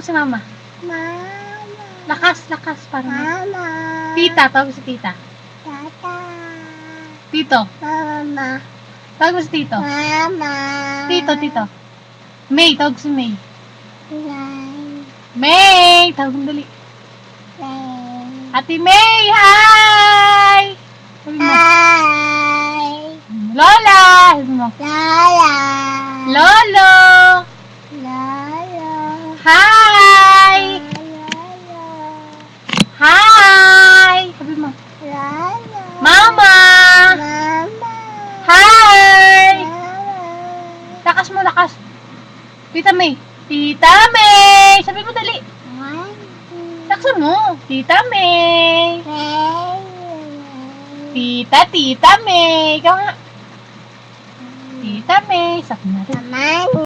si mama. Mama. Lakas, lakas. Parang Mama. tita, tawag mo si tita. Tata. Tito, Mama. tawag mo si tito. Mama. Tito, tito. May, tawag si May. Lai. May, tawag mo dali. Lai. Ate May, hi! Sabi mo, Hi. Lola! Sabi mo, Lala. Lolo! Lala. Hi! Lala. Hi! Sabi mo, Lala. Mama! Mama. Hi! Mama. Lakas mo, lakas. Tita May. Tita May! Sabi mo dali. Laksan mo. Tita May. Tita May. Ikaw nga. Tita May. Sabi natin. Mama.